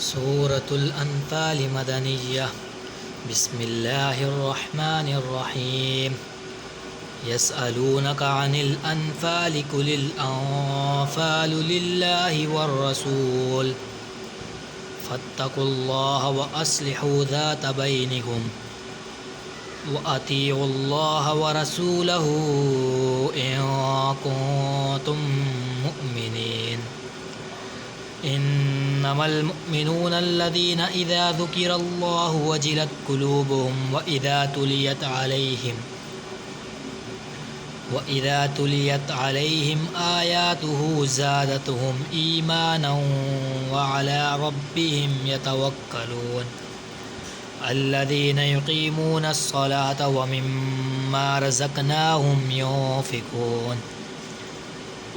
سورة الأنفال مدنية. بسم الله الرحمن الرحيم. يسألونك عن الأنفال قل الأنفال لله والرسول فاتقوا الله وأصلحوا ذات بينكم وأطيعوا الله ورسوله إن كنتم مؤمنين. إنما المؤمنون الذين إذا ذكر الله وجلت قلوبهم وإذا تليت عليهم آياته زادتهم إيمانا وعلى ربهم يتوكلون. الذين يقيمون الصلاة ومما رزقناهم ينفقون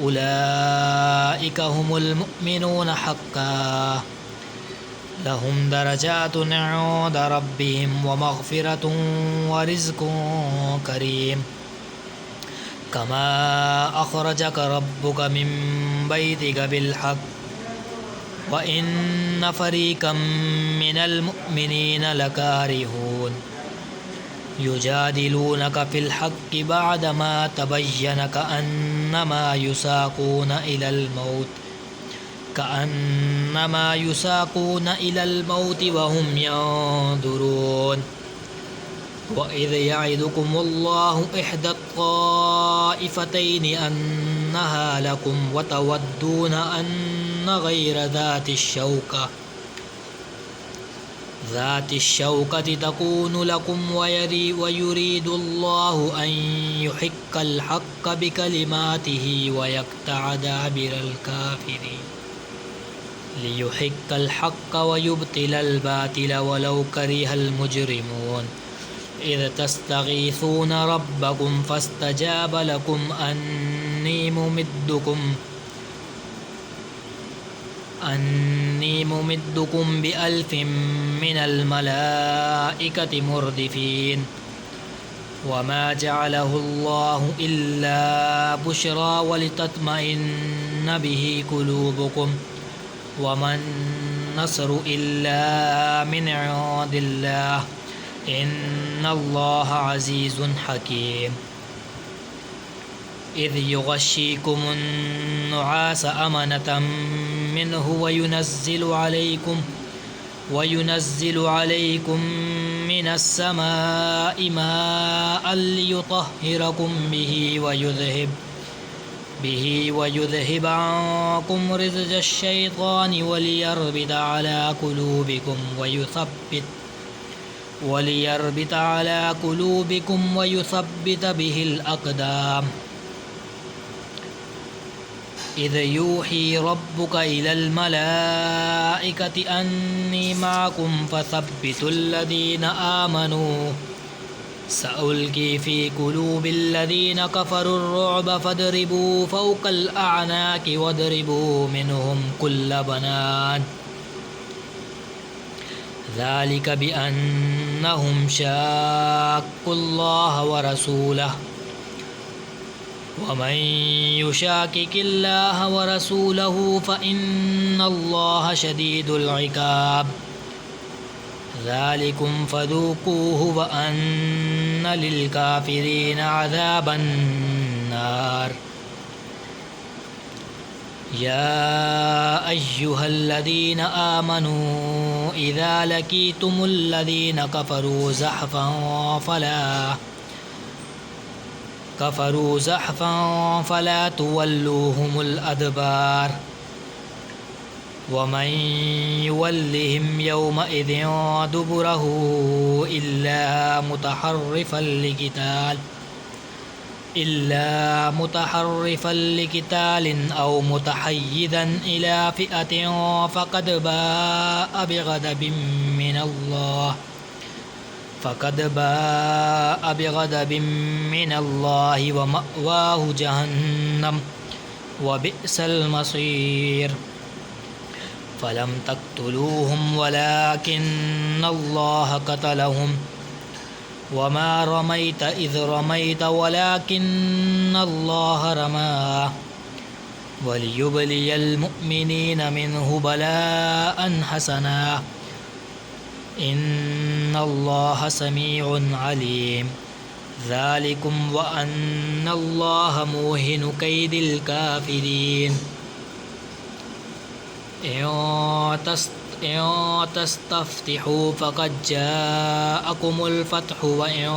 أولئك هم المؤمنون حقا لهم درجات عند ربهم ومغفرة ورزق كريم. كما أخرجك ربك من بيتك بالحق وإن فريقا من المؤمنين لكارهون يجادلونك في الحق بعدما تبين كأنما يساقون إلى الموت وهم ينظرون. وإذ يعدكم الله إحدى الطائفتين أنها لكم وتودون أن غير ذات الشوكة تكون لكم ويريد الله أن يحق الحق بكلماته ويقطع دابر الكافرين ليحق الحق ويبطل الباطل ولو كره المجرمون. إذ تستغيثون ربكم فاستجاب لكم أني ممدكم بألف من الملائكة مردفين. وما جعله الله إلا بشرى ولتطمئن به قلوبكم وما النصر إلا من عند الله إن الله عزيز حكيم. إذ يغشيكم النعاس أمنة منه وينزل عليكم من السماء ماء ليطهركم به ويذهب عنكم رجز الشيطان وليربط على قلوبكم ويثبت به الأقدام. إذ يوحي ربك إلى الملائكة أني معكم فثبتوا الذين آمنوا سألقي في قلوب الذين كفروا الرعب فاضربوا فوق الأعناق واضربوا منهم كل بنان. ذلك بأنهم شاقوا الله ورسوله ومن يشاكك الله ورسوله فإن الله شديد العقاب. ذلكم فذوقوه وأن للكافرين عذاب النار. يا أيها الذين آمنوا إذا لقيتم الذين كفروا زحفا فلا تولوهم الأدبار. ومن يولهم يومئذ دبره إلا متحرفا لقتال أو متحيزا إلى فئة فقد باء بغضب من الله ومأواه جهنم وبئس المصير. فلم تقتلوهم ولكن الله قتلهم وما رميت إذ رميت ولكن الله رمى وَلِيُبْلِيَ الْمُؤْمِنِينَ مِنْهُ بَلَاءً حَسَنًا إِنَّ اللَّهَ سَمِيعٌ عَلِيمٌ ذَلِكُمْ وَأَنَّ اللَّهَ مُوهِنُ كَيْدِ الْكَافِرِينَ إِن تَسْتَفْتِحُوا فَقَدْ جَاءَكُمُ الْفَتْحُ وَإِن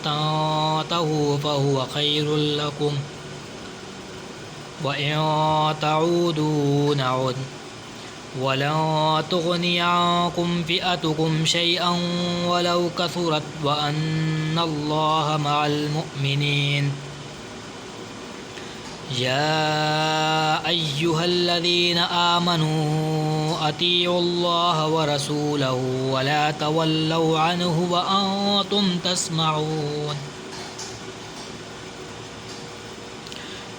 تَنْتَهُوا فَهُوَ خَيْرٌ لَكُمْ وَإِن تَعُودُوا نَعُدْ وَلَن تُغْنِيَ عَنكُمْ فِئَتُكُمْ شَيْئًا وَلَوْ كَثُرَتْ وَأَنَّ اللَّهَ مَعَ الْمُؤْمِنِينَ يَا أَيُّهَا الَّذِينَ آمَنُوا أَطِيعُوا اللَّهَ وَرَسُولَهُ وَلَا تَوَلَّوْا عَنْهُ وَأَنْتُمْ تَسْمَعُونَ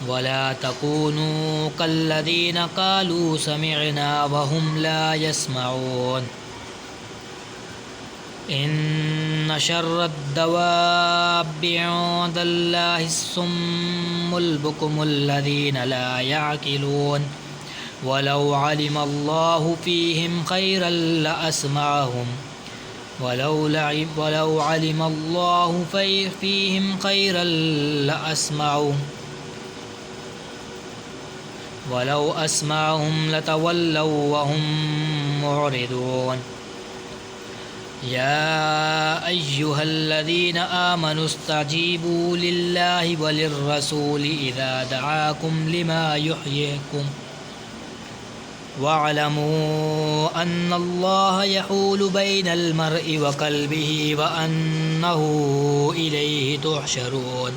وَلَا تَكُونُوا كَالَّذِينَ قَالُوا سَمِعْنَا وَهُمْ لَا يَسْمَعُونَ إِنَّ شَرَّ الدَّوَابِّ عِندَ اللَّهِ الصُّمُّ الْبُكْمُ الَّذِينَ لَا يَعْقِلُونَ وَلَوْ عَلِمَ اللَّهُ فِيهِمْ خَيْرًا لَأَسْمَعَهُمْ وَلَوْ عَلِمَ اللَّهُ فِيهِمْ خَيْرًا لَأَسْمَعَهُمْ وَلَوْ أَسْمَعَهُمْ لَتَوَلَّوْا وَهُمْ مُعْرِضُونَ يَا أَيُّهَا الَّذِينَ آمَنُوا اسْتَجِيبُوا لِلَّهِ وَلِلرَّسُولِ إِذَا دَعَاكُمْ لِمَا يُحْيِيكُمْ وَاعْلَمُوا أَنَّ اللَّهَ يَحُولُ بَيْنَ الْمَرْءِ وَقَلْبِهِ وَأَنَّهُ إِلَيْهِ تُحْشَرُونَ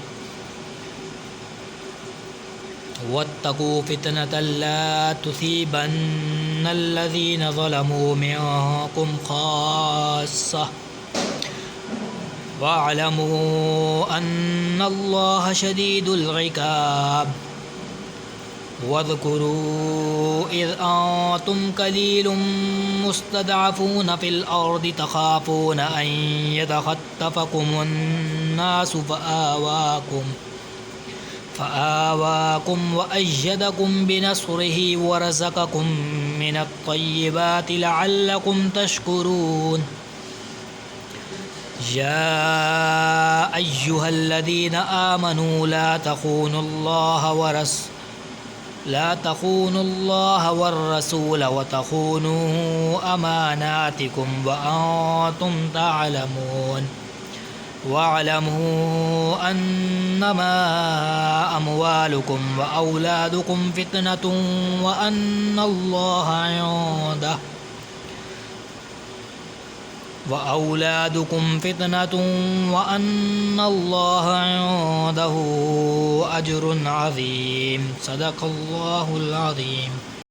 وَاتَّقُوا فِتْنَةً لَا تُصِيبَنَّ الَّذِينَ ظَلَمُوا مِنكُمْ خَاصَّةً وَاعْلَمُوا أَنَّ اللَّهَ شَدِيدُ الْعِقَابِ وَاذْكُرُوا إِذْ أَنْتُمْ قَلِيلٌ مُسْتَضْعَفُونَ فِي الْأَرْضِ تَخَافُونَ أَنْ يَتَخَطَّفَكُمُ النَّاسُ فآواكم وأيدكم بنصره ورزقكم من الطيبات لعلكم تشكرون يا أيها الذين آمنوا لا تخونوا الله والرسول وتخونوا أماناتكم وأنتم تعلمون واعلموا أنما أموالكم وأولادكم فتنة وأن الله عنده أجر عظيم صدق الله العظيم